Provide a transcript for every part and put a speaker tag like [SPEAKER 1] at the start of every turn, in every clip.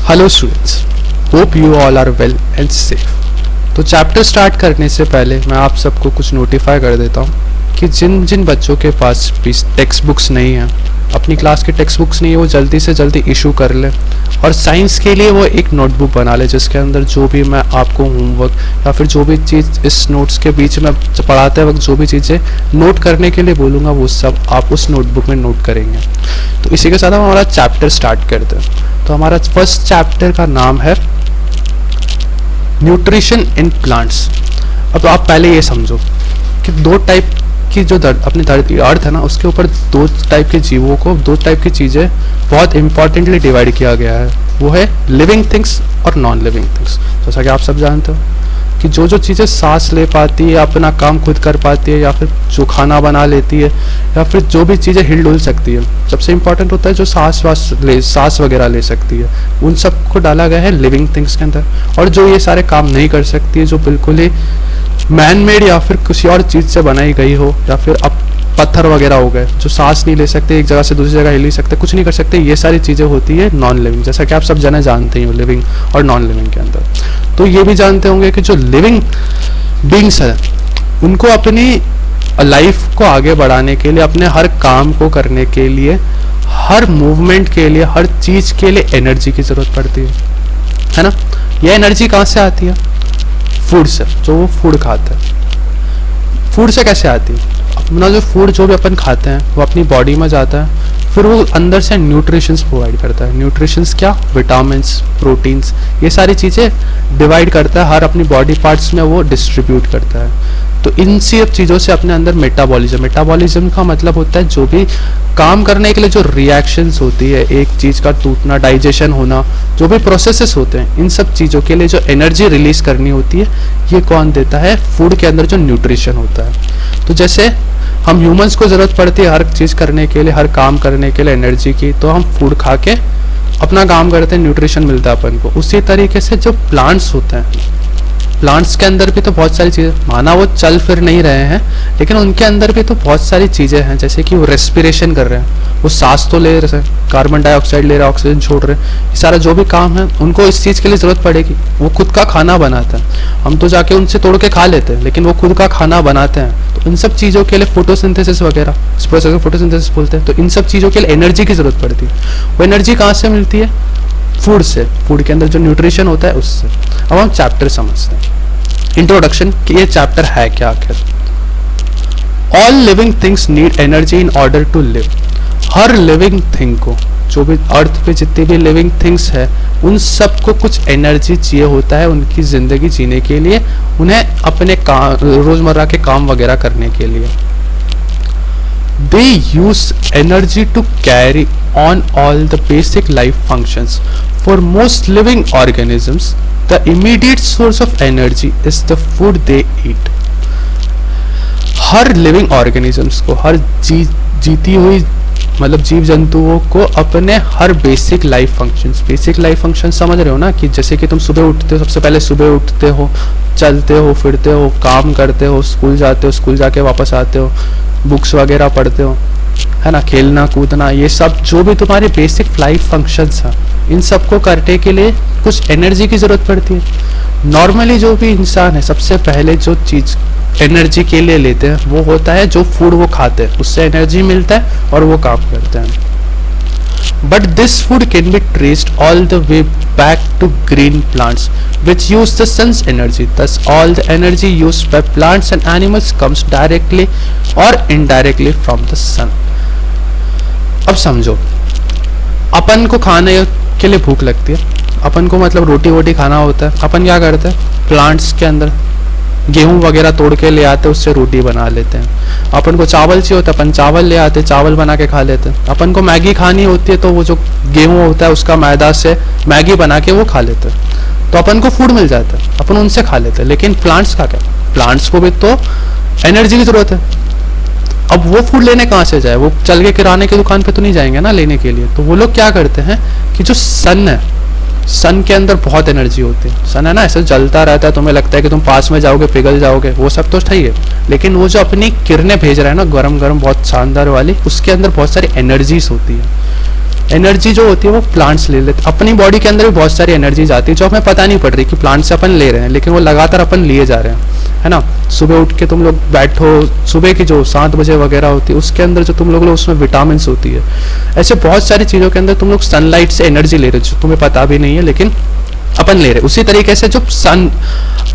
[SPEAKER 1] Hello students, hope you all are well and safe. तो chapter start करने से पहले मैं आप सबको कुछ नोटिफाई कर देता हूँ कि जिन जिन बच्चों के पास टेक्स्ट बुक्स नहीं हैं, अपनी क्लास की टेक्स्ट बुक्स नहीं है, वो जल्दी से जल्दी इशू कर ले और साइंस के लिए वो एक नोटबुक बना ले जिसके अंदर जो भी मैं आपको होमवर्क या फिर जो भी चीज़ इस नोट्स के बीच में पढ़ाते वक्त जो भी चीज़ें नोट करने के लिए बोलूँगा वो सब आप उस नोटबुक में नोट करेंगे। तो इसी के साथ हम हमारा चैप्टर स्टार्ट करते हैं। तो हमारा फर्स्ट चैप्टर का नाम है न्यूट्रिशन इन प्लांट्स। अब आप पहले ये समझो कि दो टाइप की जो अपनी अर्थ है ना, उसके ऊपर दो टाइप के जीवों को, दो टाइप की चीज़ें बहुत इंपॉर्टेंटली डिवाइड किया गया है। वो है लिविंग थिंग्स और नॉन लिविंग थिंग्स। जैसा कि आप सब जानते हो कि जो चीज़ें सांस ले पाती है, अपना काम खुद कर पाती है, या फिर जो खाना बना लेती है, या फिर जो भी चीज़ें हिल डुल सकती है, सबसे इम्पॉर्टेंट होता है जो सांस वगैरह ले सकती है, उन सबको डाला गया है लिविंग थिंग्स के अंदर। और जो ये सारे काम नहीं कर सकती है, जो बिल्कुल ही मैन मेड या फिर किसी और चीज़ से बनाई गई हो, या फिर अब पत्थर वगैरह हो गए जो सांस नहीं ले सकते, एक जगह से दूसरी जगह हिल नहीं सकते, कुछ नहीं कर सकते, ये सारी चीज़ें होती है नॉन लिविंग। जैसा कि आप सब जने जानते ही हो लिविंग और नॉन लिविंग के अंदर। तो ये भी जानते होंगे कि जो लिविंग बींग्स है उनको अपनी लाइफ को आगे बढ़ाने के लिए, अपने हर काम को करने के लिए, हर मूवमेंट के लिए, हर चीज़ के लिए एनर्जी की ज़रूरत पड़ती है ना। ये एनर्जी कहाँ से आती है? फूड से, जो वो फूड खाते हैं। फूड से कैसे आती है? अपना जो फूड जो भी अपन खाते हैं वो अपनी बॉडी में जाता है, फिर वो अंदर से न्यूट्रिशंस प्रोवाइड करता है। न्यूट्रिशंस क्या? विटामिन्स, प्रोटीन्स, ये सारी चीज़ें डिवाइड करता है, हर अपनी बॉडी पार्ट्स में वो डिस्ट्रीब्यूट करता है। तो इन सब चीज़ों से अपने अंदर मेटाबॉलिज्म का मतलब होता है जो भी काम करने के लिए जो रिएक्शंस होती है, एक चीज़ का टूटना, डाइजेशन होना, जो भी प्रोसेसेस होते हैं, इन सब चीज़ों के लिए जो एनर्जी रिलीज करनी होती है, ये कौन देता है? फूड के अंदर जो न्यूट्रिशन होता है। तो जैसे हम ह्यूमंस को ज़रूरत पड़ती है हर चीज़ करने के लिए, हर काम करने के लिए एनर्जी की, तो हम फूड खा के अपना काम करते हैं, न्यूट्रिशन मिलता है अपन को। उसी तरीके से जो प्लांट्स होते हैं, प्लांट्स के अंदर भी तो बहुत सारी चीज़ें, माना वो चल फिर नहीं रहे हैं, लेकिन उनके अंदर भी तो बहुत सारी चीज़ें हैं। जैसे कि वो रेस्पिरेशन कर रहे हैं, वो सांस तो ले रहे हैं, कार्बन डाइऑक्साइड ले रहे हैं, ऑक्सीजन छोड़ रहे हैं, ये सारा जो भी काम है उनको इस चीज़ के लिए ज़रूरत पड़ेगी। वो खुद का खाना बनाते हैं, हम तो जाके उनसे तोड़ के खा लेते हैं, लेकिन वो खुद का खाना बनाते हैं। तो इन सब चीज़ों के लिए फोटोसिंथेसिस वगैरह, इस प्रोसेस को फोटोसिंथेसिस बोलते हैं। तो इन सब चीज़ों के लिए एनर्जी की ज़रूरत पड़ती है। वो एनर्जी कहाँ से मिलती है? फूड से, फूड के अंदर जो न्यूट्रिशन होता है उससे। अब हम चैप्टर समझते हैं। इंट्रोडक्शन कि ये चैप्टर है क्या आखिर। All living things need energy in order to live. हर लिविंग थिंग को, जो भी अर्थ पे जितनी भी लिविंग थिंग्स है, उन सबको कुछ एनर्जी चाहिए होता है उनकी ज़िंदगी जीने के लिए, उन्हें अपने रोज़मर्रा के काम वगैरह करने के लिए। They use energy to carry on all the basic life functions. For most living organisms, the immediate source of energy is the food they eat. Her living organisms को, हर जीती हुई मतलब जीव जंतुओं को अपने हर बेसिक लाइफ फंक्शंस समझ रहे हो ना, कि जैसे कि तुम सुबह उठते हो, सबसे पहले सुबह उठते हो, चलते हो, फिरते हो, काम करते हो, स्कूल जाते हो, स्कूल जाके वापस आते हो, बुक्स वगैरह पढ़ते हो, है ना, खेलना कूदना, ये सब जो भी तुम्हारे बेसिक लाइफ फंक्शंस हैं, इन सब को करने के लिए कुछ एनर्जी की ज़रूरत पड़ती है। नॉर्मली जो भी इंसान है, सबसे पहले जो चीज़ एनर्जी के लिए लेते हैं वो होता है जो फूड वो खाते हैं, उससे एनर्जी मिलता है और वो काम करते हैं। But this food can be traced all the way back to green plants, which use the sun's energy. Thus, all the energy used by plants and animals comes directly or indirectly from the sun. अब समझो, अपन को खाने के लिए भूख लगती है, अपन को मतलब रोटी वोटी खाना होता है, अपन क्या करते हैं? प्लांट्स के अंदर गेहूं वगैरह तोड़ के ले आते हैं, उससे रोटी बना लेते हैं। अपन को चावल चाहिए होता है, अपन चावल ले आते, चावल बना के खा लेते हैं। अपन को मैगी खानी होती है तो वो जो गेहूं होता है उसका मैदा से मैगी बना के वो खा लेते हैं, तो अपन को फूड मिल जाता है, अपन उनसे खा लेते हैं। लेकिन प्लांट्स का क्या? प्लांट्स को भी तो एनर्जी की जरूरत है। अब वो फूड लेने कहाँ से जाए? वो चल के किराने की दुकान पे तो नहीं जाएंगे ना लेने के लिए। तो वो लोग क्या करते हैं कि जो सन है, सन के अंदर बहुत एनर्जी होती है। सन है ना, ऐसे जलता रहता है, तुम्हें लगता है कि तुम पास में जाओगे पिघल जाओगे, वो सब तो सही है, लेकिन वो जो अपनी किरणें भेज रहा है ना, गरम गरम बहुत शानदार वाली, उसके अंदर बहुत सारी एनर्जीज होती है। एनर्जी जो होती है वो प्लांट्स ले लेते हैं। अपनी बॉडी के अंदर भी बहुत सारी एनर्जी जाती है जो हमें पता नहीं पड़ रही कि प्लांट से अपन ले रहे हैं, लेकिन वो लगातार अपन लिए जा रहे हैं, है ना। सुबह उठ के तुम लोग बैठो, सुबह की जो 7 बजे वगैरह होती है उसके अंदर जो तुम लोग उसमें विटामिन होती है। ऐसे बहुत सारी चीज़ों के अंदर तुम लोग सनलाइट से एनर्जी ले रहे हो जो तुम्हें पता भी नहीं है, लेकिन अपन ले रहे हैं। उसी तरीके से जो सन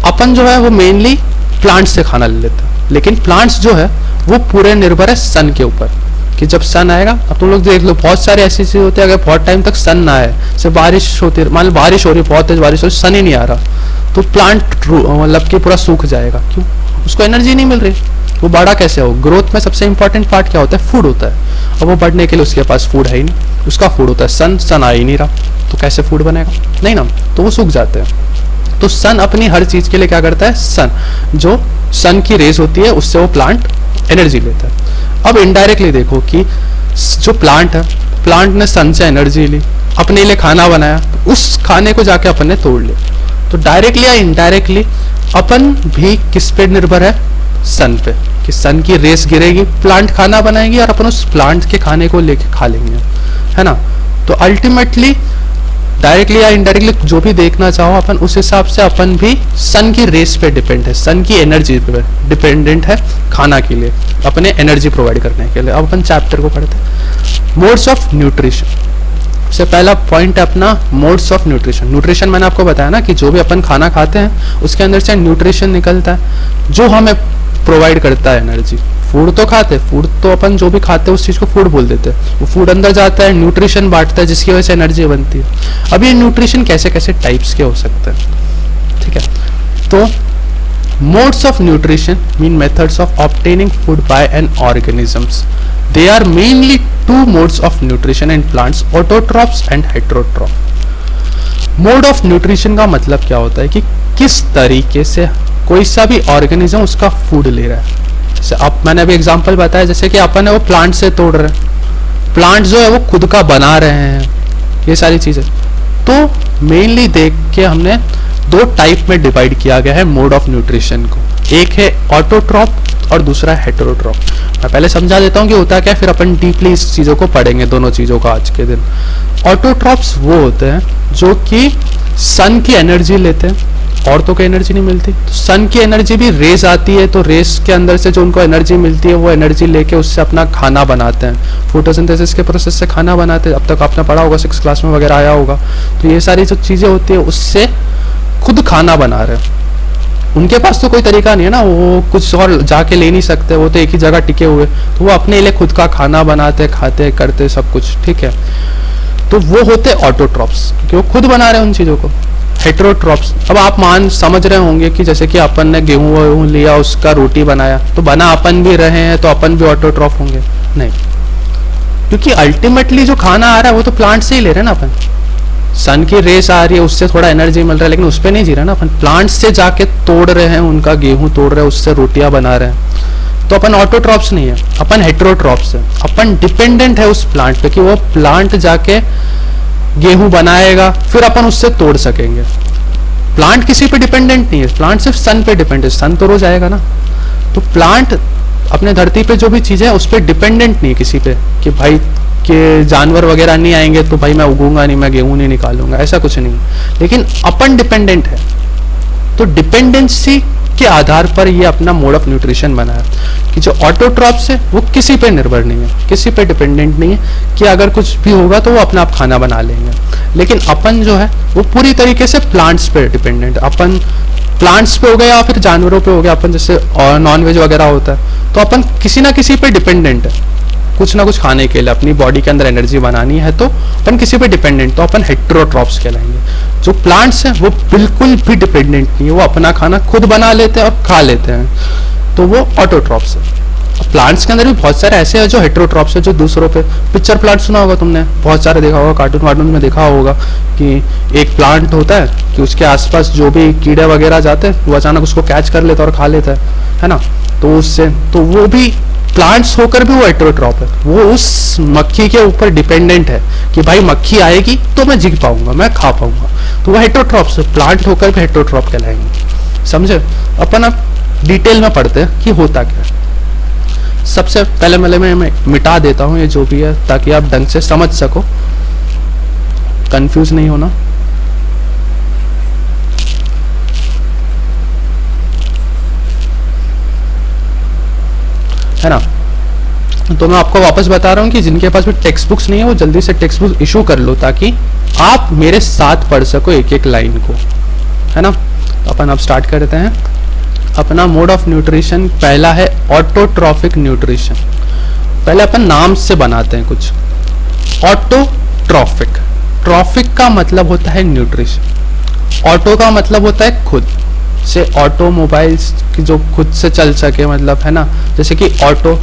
[SPEAKER 1] अपन जो है वो मेनली प्लांट्स से खाना ले लेते हैं, लेकिन प्लांट्स जो है वो पूरे निर्भर है सन के ऊपर कि जब सन आएगा। अब तुम लोग देख लो बहुत सारे ऐसी चीजें होती है, अगर बहुत टाइम तक सन ना आए, सिर्फ बारिश होती है, मान लो बारिश हो रही है, बहुत तेज बारिश हो रही है, सन ही नहीं आ रहा, तो प्लांट मतलब कि पूरा सूख जाएगा। क्यों? उसको एनर्जी नहीं मिल रही, वो बड़ा कैसे हो? ग्रोथ में सबसे इंपॉर्टेंट पार्ट क्या होता है? फूड होता है। अब वो बढ़ने के लिए उसके पास फूड है ही नहीं, उसका फूड होता है सन, सन आ ही नहीं रहा, तो कैसे फूड बनेगा? नहीं ना, तो वो सूख जाते हैं। तो सन अपनी हर चीज के लिए क्या करता है? सन, जो सन की रेज होती है उससे वो प्लांट एनर्जी लेता है। अब इनडायरेक्टली देखो कि जो प्लांट है, प्लांट ने सन से एनर्जी ली, अपने लिए खाना बनाया, उस खाने को जाके अपन ने तोड़ लिया। तो डायरेक्टली या इनडायरेक्टली अपन भी किस पे निर्भर है? सन पे, कि सन की रेस गिरेगी, प्लांट खाना बनाएगी और अपन उस प्लांट के खाने को लेके खा लेंगे, है ना। तो अल्टीमेटली डायरेक्टली या इनडायरेक्टली जो भी देखना चाहो अपन, उस हिसाब से अपन भी सन की रेस पे डिपेंड है, सन की एनर्जी पे डिपेंडेंट है खाना के लिए, अपने एनर्जी प्रोवाइड करने के लिए। अब अपन चैप्टर को पढ़ते हैं, मोड्स ऑफ न्यूट्रिशन। सबसे पहला पॉइंट है अपना मोड्स ऑफ न्यूट्रिशन। न्यूट्रिशन मैंने आपको बताया ना कि जो भी अपन खाना खाते हैं उसके अंदर से न्यूट्रिशन निकलता है जो हमें प्रोवाइड करता है एनर्जी। फूड तो खाते, फूड तो अपन जो भी खाते हैं उस चीज को फूड बोल देते हैं, वो फूड अंदर जाता है, न्यूट्रिशन बांटता है जिसकी वजह से एनर्जी बनती है। अब ये न्यूट्रिशन कैसे कैसे टाइप्स के हो सकते हैं, ठीक है। तो modes of nutrition mean methods of obtaining food by an organisms. They are mainly 2 modes of nutrition in plants, autotrophs and heterotroph. Mode of nutrition का मतलब क्या होता है कि किस तरीके से कोई सा भी ऑर्गेनिज्म उसका फूड ले रहा है। जैसे अब मैंने अभी एग्जांपल बताया, जैसे कि अपन है वो प्लांट से तोड़ रहे हैं, प्लांट जो है वो खुद का बना रहे हैं, ये सारी चीजें। तो मेनली देख के हमने 2 टाइप में डिवाइड किया गया है मोड ऑफ न्यूट्रिशन को, एक है ऑटोट्रॉप और दूसरा हेटेरोट्रॉप। मैं पहले समझा देता हूँ कि होता क्या, फिर अपन डीपली इस चीजों को पढ़ेंगे, दोनों चीजों का आज के दिन। ऑटोट्रॉप्स वो होते हैं जो कि सन की एनर्जी लेते हैं, और तो कोई एनर्जी नहीं मिलती, तो सन की एनर्जी भी रेज आती है, तो रेस के अंदर से जो उनको एनर्जी मिलती है वो एनर्जी लेके उससे अपना खाना बनाते हैं, फोटोसिंथेसिस के प्रोसेस से खाना बनाते हैं। अब तक आपने पढ़ा होगा, 6th क्लास में वगैरह आया होगा। तो ये सारी जो चीजें होती है उससे खुद खाना बना रहे हैं। उनके पास तो कोई तरीका नहीं है ना, वो कुछ और जाके ले नहीं सकते, वो तो एक ही जगह टिके हुए, तो वो अपने लिए खुद का खाना बनाते, खाते, करते सब कुछ, ठीक है। तो वो होते ऑटोट्रॉप्स कि वो खुद बना रहे हैं उन चीजों को। हेटेरोट्रॉप्स, अब आप समझ रहे होंगे कि जैसे कि अपन ने गेहूं लिया, उसका रोटी बनाया, तो बना अपन भी रहे हैं, तो अपन भी ऑटोट्रॉप होंगे? नहीं, क्योंकि अल्टीमेटली जो खाना आ रहा है वो तो प्लांट से ही ले रहे हैं ना अपन। सन की रेस आ रही है, उससे थोड़ा एनर्जी मिल रहा है, लेकिन उस पर नहीं जी रहा ना अपन, प्लांट से जाके तोड़ रहे हैं, उनका गेहूं तोड़ रहे हैं, उससे रोटियां बना रहे हैं। तो अपन ऑटोट्रॉप्स नहीं है, अपन हेटेरोट्रॉप्स है। अपन डिपेंडेंट है उस प्लांट पे कि वो प्लांट जाके गेहूं बनाएगा, फिर अपन उससे तोड़ सकेंगे। प्लांट किसी पे डिपेंडेंट नहीं है, प्लांट सिर्फ सन पे डिपेंडेंट है, सन तो रोज आएगा ना। तो प्लांट अपने धरती पे जो भी चीज है उस पर डिपेंडेंट नहीं किसी पे कि भाई के जानवर वगैरह नहीं आएंगे तो भाई मैं उगूंगा नहीं, मैं गेहूं नहीं निकालूंगा, ऐसा कुछ नहीं। लेकिन अपन डिपेंडेंट है, तो डिपेंडेंसी के आधार पर ये अपना मोड ऑफ न्यूट्रिशन बना है कि जो ऑटोट्रॉप्स है वो किसी पे निर्भर नहीं है, किसी पे डिपेंडेंट नहीं है कि अगर कुछ भी होगा तो वो अपना आप खाना बना लेंगे। लेकिन अपन जो है वो पूरी तरीके से प्लांट्स पे डिपेंडेंट, अपन प्लांट्स पे हो गया या फिर जानवरों पे हो गया, अपन जैसे नॉन वेज वगैरह होता है तो अपन किसी ना किसी पे डिपेंडेंट है, कुछ ना कुछ खाने के लिए, अपनी बॉडी के अंदर एनर्जी बनानी है तो अपन किसी पे डिपेंडेंट, तो अपन हेटेरोट्रॉप्स कहलाएंगे। जो प्लांट्स हैं वो बिल्कुल भी डिपेंडेंट नहीं है, वो अपना खाना खुद बना लेते हैं और खा लेते हैं, तो वो ऑटोट्रॉप्स है। प्लांट्स के अंदर भी बहुत सारे ऐसे हैं जो हेटेरोट्रॉप्स है, जो दूसरों पे, पिक्चर प्लांट सुना होगा तुमने, बहुत सारे देखा होगा, कार्टून वार्टून में देखा होगा कि एक प्लांट होता है कि उसके आसपास जो भी कीड़े वगैरह जाते हैं वो अचानक उसको कैच कर लेता है और खा लेता है ना। तो उससे तो वो भी प्लांट्स होकर भी वो हेटेरोट्रॉप है, वो उस मक्खी के ऊपर डिपेंडेंट है कि भाई मक्खी आएगी तो मैं जी पाऊंगा, मैं खा पाऊंगा, तो वो हेटेरोट्रॉप्स है, प्लांट होकर भी हेटेरोट्रॉप कहलाएंगे। समझे? अपन अब डिटेल में पढ़ते हैं कि होता क्या है। सबसे पहले मैं मिटा देता हूँ ये जो भी है ताकि आप ढंग से समझ सको कंफ्यूज नहीं होना। है ना। तो मैं आपको वापस बता रहा हूं कि जिनके पास भी टेक्स्ट बुक्स नहीं है वो जल्दी से टेक्स्ट बुक इशू कर लो, ताकि आप मेरे साथ पढ़ सको एक एक लाइन को, है ना। तो अपन अब स्टार्ट करते हैं। अपना मोड ऑफ न्यूट्रिशन पहला है ऑटोट्रॉफिक न्यूट्रिशन। पहले अपन नाम से बनाते हैं कुछ। ऑटोट्रॉफिक, ट्रॉफिक का मतलब होता है न्यूट्रिशन, ऑटो का मतलब होता है खुद से, ऑटोमोबाइल्स की जो खुद से चल सके, मतलब है ना। जैसे कि ऑटो,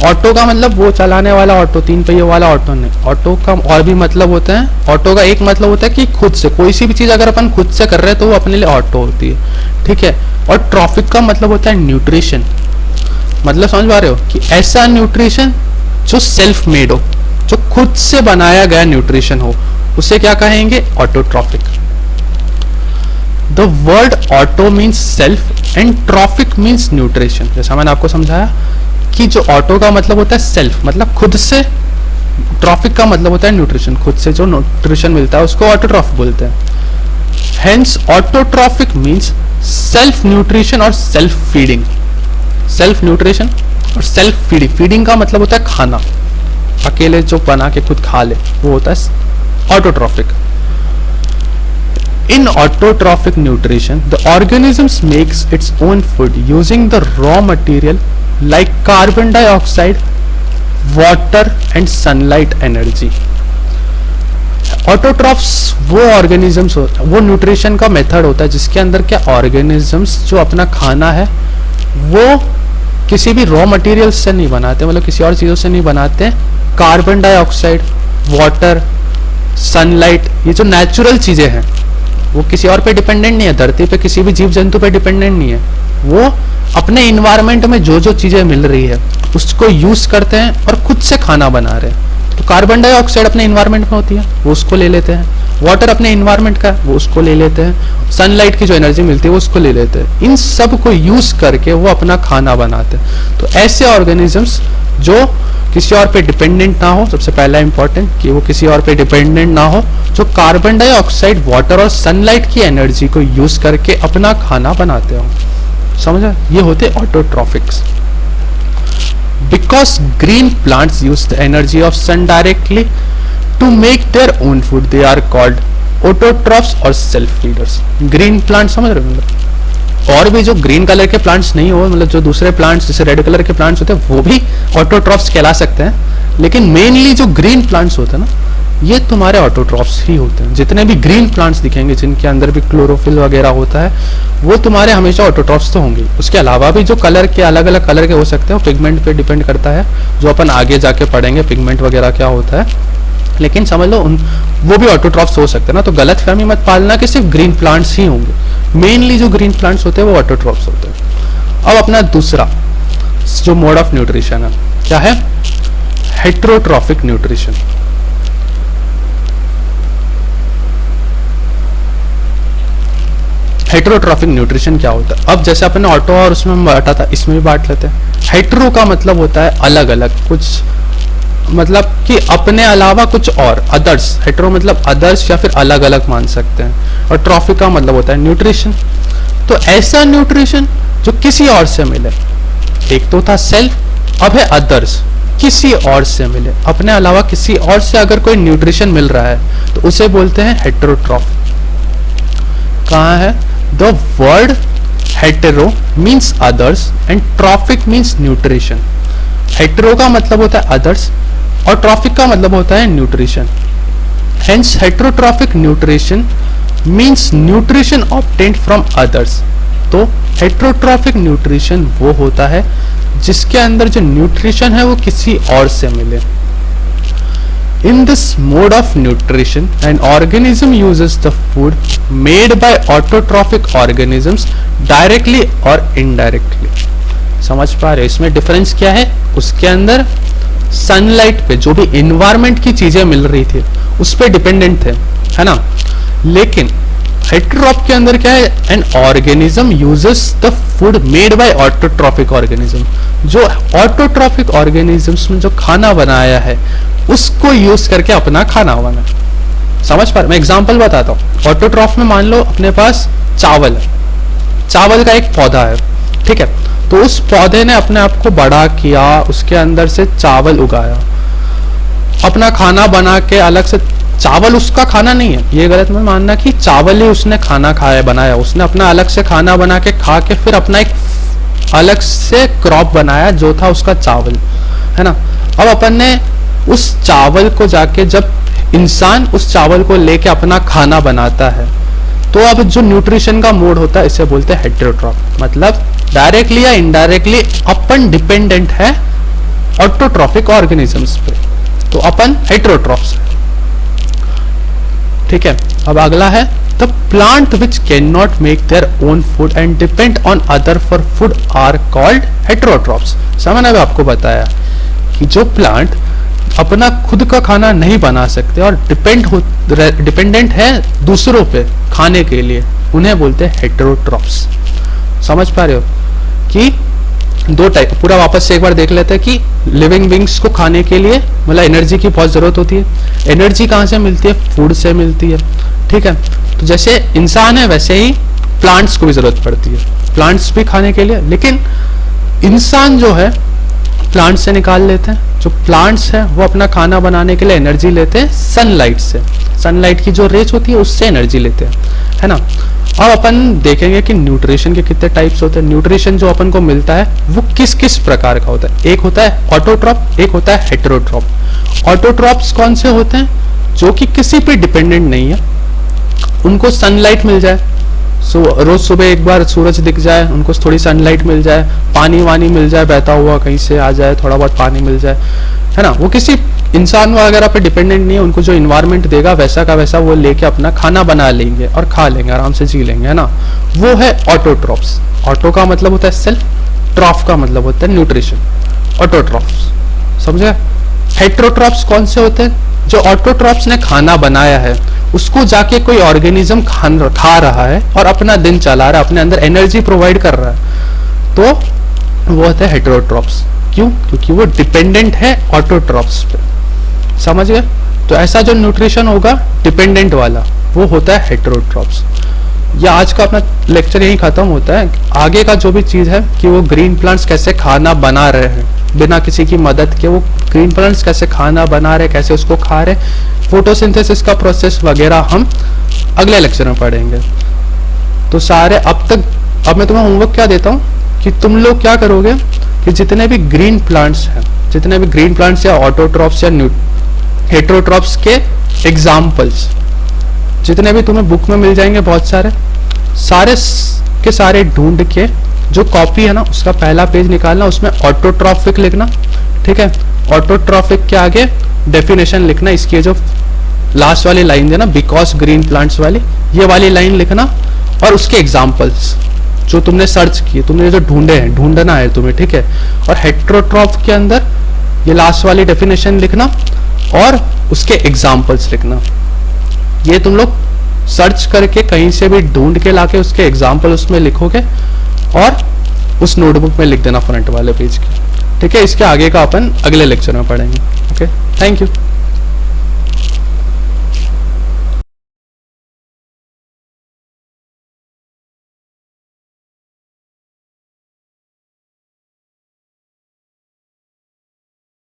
[SPEAKER 1] ऑटो का मतलब वो चलाने वाला ऑटो, 3 पहिए वाला ऑटो नहीं। ऑटो का और भी मतलब होते हैं। ऑटो का एक मतलब होता है कि खुद से, कोई सी भी चीज अगर अपन खुद से कर रहे हैं तो वो अपने लिए ऑटो होती है, ठीक है। और ट्रॉफिक का मतलब होता है न्यूट्रिशन, मतलब समझ पा रहे हो कि ऐसा न्यूट्रिशन जो सेल्फ मेड हो, जो खुद से बनाया गया न्यूट्रिशन हो, उसे क्या कहेंगे? Autotrophic. The word auto means self and trophic means nutrition. जैसा मैंने आपको समझाया कि जो ऑटो का मतलब होता है सेल्फ, मतलब खुद से, ट्रॉफिक का मतलब होता है न्यूट्रिशन, खुद से जो न्यूट्रिशन मिलता है उसको ऑटोट्रॉफिक बोलते हैं। Hence autotrophic means self nutrition और सेल्फ फीडिंग। सेल्फ न्यूट्रिशन और सेल्फ फीडिंग, फीडिंग का मतलब होता है खाना, अकेले जो बना के खुद खा ले, वो होता है autotrophic. In autotrophic nutrition, the organism makes its own food using the raw material like carbon dioxide, water and sunlight energy. Autotrophs वो ऑर्गेनिजम्स, वो न्यूट्रिशन का मेथड होता है जिसके अंदर क्या ऑर्गेनिजम्स जो अपना खाना है वो किसी भी रॉ मटेरियल से नहीं बनाते, मतलब किसी और चीज़ों से नहीं बनाते। कार्बन डाइऑक्साइड, वाटर, सनलाइट, ये जो नेचुरल चीज़ें हैं वो किसी और पे डिपेंडेंट नहीं है, धरती पे किसी भी जीव जंतु पे डिपेंडेंट नहीं है। वो अपने इन्वायरमेंट में जो जो चीजें मिल रही है उसको यूज करते हैं और खुद से खाना बना रहे हैं। तो कार्बन डाइऑक्साइड अपने इन्वायरमेंट में होती है, वो उसको ले लेते हैं। वाटर अपने इन्वायरमेंट का, वो उसको ले लेते हैं। सनलाइट की जो एनर्जी मिलती है वो उसको ले लेते हैं। इन सब को यूज करके वो अपना खाना बनाते हैं। तो ऐसे ऑर्गेनिजम्स जो किसी और पे डिपेंडेंट ना हो, सबसे पहला इंपॉर्टेंट कि वो किसी और पे डिपेंडेंट ना हो, जो कार्बन डाइऑक्साइड, वाटर और सनलाइट की एनर्जी को यूज करके अपना खाना बनाते हो, समझा। ये होते autotrophics. Because green plants use the energy of sun directly to make their own food, they are called autotrophs और सेल्फ फीडर्स। ग्रीन प्लांट समझ रहे हो, मतलब और भी जो ग्रीन कलर के प्लांट्स नहीं हो, मतलब जो दूसरे प्लांट्स जैसे रेड कलर के प्लांट्स होते हैं वो भी ऑटोट्रॉफ्स कहला सकते हैं, लेकिन मेनली जो ग्रीन प्लांट्स होते हैं ना ये तुम्हारे ऑटोट्रॉफ्स ही होते हैं। जितने भी ग्रीन प्लांट्स दिखेंगे जिनके अंदर भी क्लोरोफिल वगैरह होता है वो तुम्हारे हमेशा ऑटोट्रॉफ्स तो होंगे। उसके अलावा भी जो कलर के अलग अलग कलर के हो सकते हैं, पिगमेंट पे डिपेंड करता है, जो अपन आगे जाके पढ़ेंगे पिगमेंट वगैरह क्या होता है, लेकिन समझ लो वो भी ऑटोट्रॉफ्स हो सकते हैं ना। तो गलत फहमी मत पालना कि सिर्फ ग्रीन प्लांट्स ही होंगे, मेनली जो ग्रीन प्लांट्स होते हैं वो ऑटोट्रॉफ्स होते हैं। अब अपना दूसरा जो मोड ऑफ न्यूट्रिशन है क्या है? Heterotrophic nutrition. हेट्रोट्रॉफिक न्यूट्रिशन क्या होता है? अब जैसे अपन ने ऑटो और उसमें बांटा था, इसमें भी बांट लेते हैं। हेट्रो का मतलब होता है अलग अलग, कुछ मतलब कि अपने अलावा कुछ और, अदर्स। हेट्रो मतलब अदर्स या फिर अलग अलग मान सकते हैं। और ट्रॉफिक का मतलब होता है न्यूट्रिशन। तो ऐसा न्यूट्रिशन जो किसी और से मिले, एक तो था सेल्फ, अब है अदर्स, किसी और से मिले, अपने अलावा किसी और से अगर कोई न्यूट्रिशन मिल रहा है तो उसे बोलते हैं हेट्रोट्रॉफ। कहाँ है? The word hetero means others and trophic means nutrition. Hetero का मतलब होता है अदर्स और ट्रॉफिक का मतलब होता है nutrition. Hence heterotrophic nutrition means nutrition obtained from others. तो हेटेरोट्रॉफिक न्यूट्रिशन वो होता है जिसके अंदर जो न्यूट्रिशन है वो किसी और से मिले। In this mode of nutrition, an organism uses the food made by autotrophic organisms directly or indirectly. समझ पा रहे हो इसमें डिफरेंस क्या है? उसके अंदर सनलाइट पे जो भी इन्वायरमेंट की चीजें मिल रही थी उस पे डिपेंडेंट थे, है ना। लेकिन हेटेरोट्रॉफ के अंदर क्या है? An organism uses the food made by autotrophic organism. जो ऑटोट्रॉफिक ऑर्गेनिजम्स में जो खाना बनाया है उसको यूज करके अपना खाना बना। समझ पा रहे? मैं एग्जांपल बताता हूँ। ऑटोट्रॉफ में मान लो अपने पास चावल है, चावल का एक पौधा है, ठीक है, तो उस पौधे ने अपने आप को बड़ा किया, उसके अंदर से चावल उगाया, अपना खाना बना के अलग से। चावल उसका खाना नहीं है, ये गलत मत मानना कि चावल ही उसने खाना खाया बनाया, उसने अपना अलग से खाना बना के खा के फिर अपना एक अलग से क्रॉप बनाया जो था उसका चावल, है ना। अब अपन ने उस चावल को जाके, जब इंसान उस चावल को लेके अपना खाना बनाता है, तो अब जो न्यूट्रिशन का मोड होता है इसे बोलते हैं हेटेरोट्रॉफ। मतलब डायरेक्टली या इनडायरेक्टली अपन डिपेंडेंट है ऑटोट्रॉफिक ऑर्गेनिजम्स पे, तो अपन हेटेरोट्रॉफ्स है, ठीक है। अब अगला है the plant which can not make their own food and depend on other for food are called heterotrophs. समझ में आपको बताया कि जो प्लांट अपना खुद का खाना नहीं बना सकते और डिपेंडेंट है दूसरों पे खाने के लिए, उन्हें बोलते हैं हेटेरोट्रॉफ्स। समझ पा रहे हो कि दो टाइप, पूरा वापस से एक बार देख लेते हैं कि लिविंग बींग्स को खाने के लिए मतलब एनर्जी की बहुत जरूरत होती है। एनर्जी कहाँ से मिलती है? फूड से मिलती है, ठीक है। तो जैसे इंसान है वैसे ही प्लांट्स को भी जरूरत पड़ती है, प्लांट्स भी खाने के लिए, लेकिन इंसान जो है प्लांट से निकाल लेते हैं। जो प्लांट्स हैं वो अपना खाना बनाने के लिए एनर्जी लेते हैं सनलाइट से, सनलाइट की जो रेज होती है उससे एनर्जी लेते हैं, है ना। अब अपन देखेंगे कि न्यूट्रिशन के कितने टाइप्स होते हैं। न्यूट्रिशन जो अपन को मिलता है वो किस किस प्रकार का होता है। एक होता है ऑटोट्रॉफ, एक होता है हेटेरोट्रॉफ। ऑटोट्रॉफ्स कौन से होते हैं? जो कि किसी पे डिपेंडेंट नहीं है, उनको सनलाइट मिल जाए, रोज सुबह एक बार सूरज दिख जाए, उनको थोड़ी सनलाइट मिल जाए, पानी वानी मिल जाए, बहता हुआ कहीं से आ जाए, थोड़ा बहुत पानी मिल जाए, है ना। वो किसी इंसान वगैरह पे डिपेंडेंट नहीं है, उनको जो इन्वायरमेंट देगा वैसा का वैसा वो लेके अपना खाना बना लेंगे और खा लेंगे, आराम से जी लेंगे, है ना। वो है ऑटोट्रॉफ्स। ऑटो का मतलब होता है सेल्फ, ट्रॉफ का मतलब होता है न्यूट्रिशन, ऑटोट्रॉफ्स, समझे। हेटेरोट्रॉफ्स कौन से होते हैं? जो ऑटोट्रॉफ्स ने खाना बनाया है उसको जाके कोई ऑर्गेनिज्म खा रहा है और अपना दिन चला रहा है, अपने अंदर एनर्जी प्रोवाइड कर रहा है, तो वो होता है हेटेरोट्रॉफ्स। क्यों? क्योंकि वो डिपेंडेंट है ऑटोट्रॉफ्स पे, समझ गए। तो ऐसा जो न्यूट्रिशन होगा डिपेंडेंट वाला वो होता है हेटेरोट्रॉफ्स। या आज का अपना लेक्चर यही खत्म होता है। आगे का जो भी चीज है कि वो ग्रीन प्लांट्स कैसे खाना बना रहे हैं बिना किसी की मदद के, वो ग्रीन प्लांट्स कैसे खाना बना रहे, कैसे उसको खा रहे, फोटोसिंथेसिस का प्रोसेस वगैरह हम अगले लेक्चर में पढ़ेंगे। तो सारे अब मैं तुम्हें होमवर्क क्या देता हूँ कि तुम लोग क्या करोगे कि जितने भी ग्रीन प्लांट्स हैं, जितने भी ग्रीन प्लांट्स या ऑटोट्रॉफ्स या हेटेरोट्रॉफ्स के एग्जाम्पल्स जितने भी तुम्हें बुक में मिल जाएंगे, बहुत सारे के सारे ढूंढ के जो कॉपी है ना उसका पहला पेज निकालना, उसमें ऑटोट्रॉफिक लिखना, ठीक है। ऑटोट्रॉफिक के आगे डेफिनेशन लिखना, इसकी जो लास्ट वाली लाइन है ना, बिकॉज ग्रीन प्लांट्स वाली, ये वाली लाइन लिखना, और उसके एग्जाम्पल्स जो तुमने सर्च किए, तुमने जो ढूंढे हैं, ढूंढना है तुम्हें, ठीक है। और हेटेरोट्रॉफ के अंदर ये लास्ट वाली डेफिनेशन लिखना और उसके एग्जाम्पल्स लिखना। ये तुम लोग सर्च करके कहीं से भी ढूंढ के लाके उसके एग्जाम्पल उसमें लिखोगे और उस नोटबुक में लिख देना फ्रंट वाले पेज के, ठीक है। इसके आगे का अपन अगले लेक्चर में पढ़ेंगे। Okay, thank you.